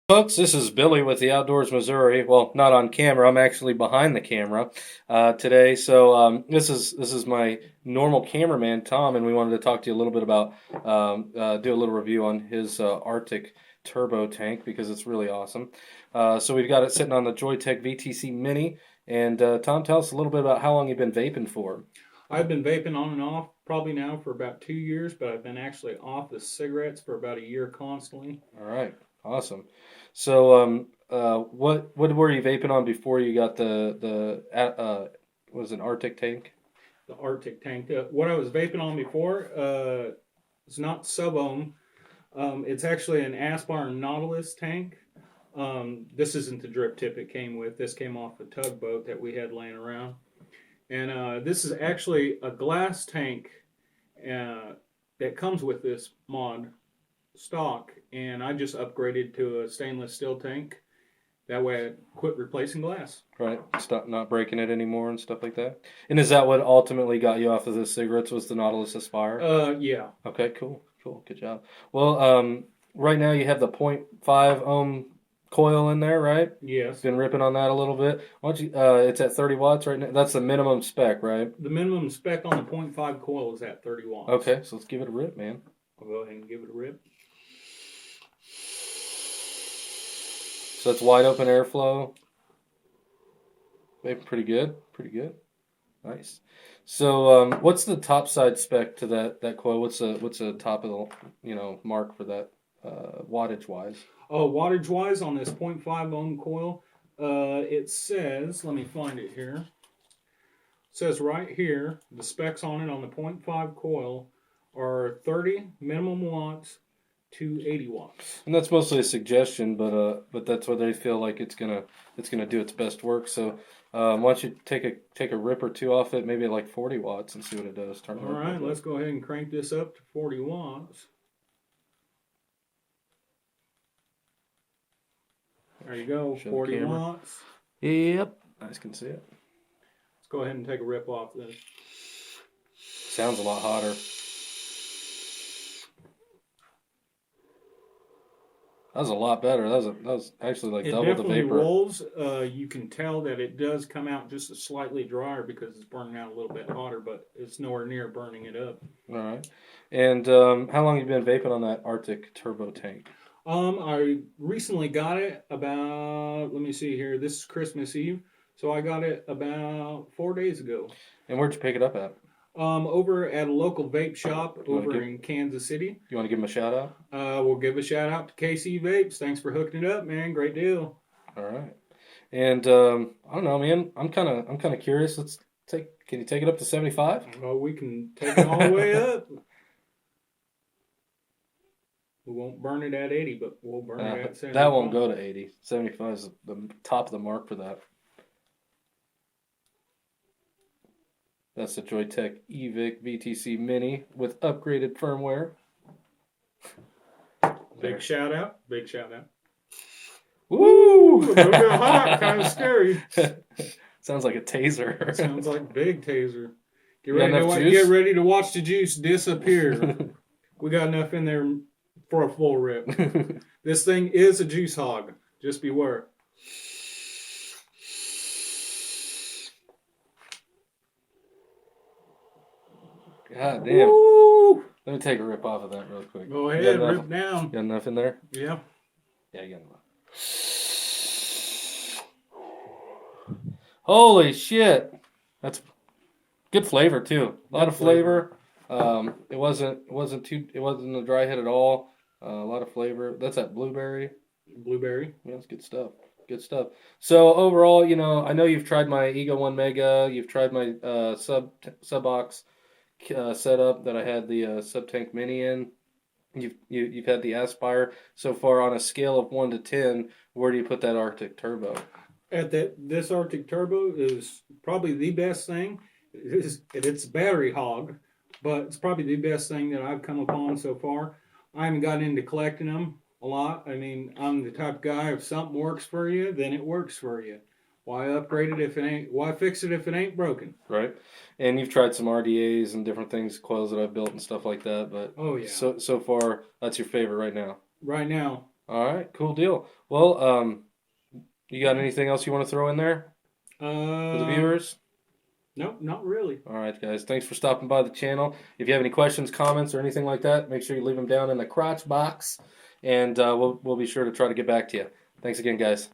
Folks, this is Billy with the Outdoors Missouri. Well, not on camera. I'm actually behind the camera today. This is my normal cameraman Tom, and we wanted to talk to you a little bit about do a little review on his Arctic turbo tank because it's really awesome. So we've got it sitting on the Joytech VTC Mini, and Tom, tell us a little bit about how long you've been vaping for. I've been vaping on and off probably now for about 2 years, but I've been actually off the cigarettes for about a year constantly. All right, awesome. What were you vaping on before you got was it an Arctic tank? The Arctic tank. What I was vaping on before, it's not sub-ohm. It's actually an Aspire Nautilus tank. This isn't the drip tip it came with. This came off a tugboat that we had laying around. And this is actually a glass tank that comes with this mod stock, and I just upgraded to a stainless steel tank. That way I quit replacing glass. Right, stop not breaking it anymore and stuff like that. And is that what ultimately got you off of the cigarettes? Was the Nautilus Aspire? Yeah. Okay, cool, good job. Well, right now you have the point .5 ohm coil in there, right? Yes. Been ripping on that a little bit. Why don't you? It's at 30 watts right now. That's the minimum spec, right? The minimum spec on the .5 coil is at 30 watts. Okay, so let's give it a rip, man. I'll go ahead and give it a rip. So it's wide open airflow. Maybe pretty good. Pretty good. Nice. So what's the top side spec to that coil? What's the top of the mark for that wattage wise? Oh, wattage wise on this .5 ohm coil, it says, let me find it here. It says right here, the specs on it on the .5 coil are 30 minimum watts to 80 watts. And that's mostly a suggestion, but that's what they feel like it's gonna do its best work. So why don't you take a rip or two off it, maybe at like 40 watts, and see what it does. All right, let's go ahead and crank this up to 40 watts. There you go, 40 watts. Yep, I can see it. Let's go ahead and take a rip off this. Sounds a lot hotter. That was a lot better. That was actually like double the vapor. It definitely rolls. You can tell that it does come out just slightly drier because it's burning out a little bit hotter, but it's nowhere near burning it up. All right. And how long have you been vaping on that Arctic turbo tank? I recently got it about, let me see here, this is Christmas Eve, so I got it about 4 days ago. And where'd you pick it up at? Over at a local vape shop over in Kansas City. You want to give them a shout out? We'll give a shout out to KC Vapes. Thanks for hooking it up, man. Great deal. All right. And I don't know, man. I'm kind of curious. Can you take it up to 75? Well, we can take it all the way up. We won't burn it at 80, but we'll burn it at 75. That won't go to 80. 75 is the top of the mark for that. That's the Joytech EVIC VTC Mini with upgraded firmware. Big shout out. Big shout out. Woo! A little bit hot, kind of scary. Sounds like a taser. Sounds like a big taser. Get ready to watch the juice disappear. We got enough in there for a full rip. This thing is a juice hog. Just beware. God damn. Woo! Let me take a rip off of that real quick. Go ahead, rip down. Got enough in there? Yeah. Yeah, you got enough. Holy shit. That's good flavor too. A lot of flavor. It wasn't a dry hit at all. A lot of flavor. That's that blueberry. Blueberry. Yeah, that's good stuff. Good stuff. So overall, I know you've tried my Ego 1 Mega. You've tried my Subox setup that I had the Sub Tank Mini in. You've had the Aspire. So far, on a scale of 1 to 10, where do you put that Arctic Turbo? This Arctic Turbo is probably the best thing. It's a battery hog, but it's probably the best thing that I've come upon so far. I haven't gotten into collecting them a lot. I mean, I'm the type of guy, if something works for you, then it works for you. Why upgrade it if it ain't? Why fix it if it ain't broken? Right. And you've tried some RDAs and different things, coils that I've built and stuff like that. But oh yeah. So far, that's your favorite right now. Right now, All right, cool deal. Well, you got anything else you want to throw in there for the Um, viewers? no, not really. All right, guys. Thanks for stopping by the channel. If you have any questions, comments, or anything like that, make sure you leave them down in the crotch box, and we'll be sure to try to get back to you. Thanks again, guys.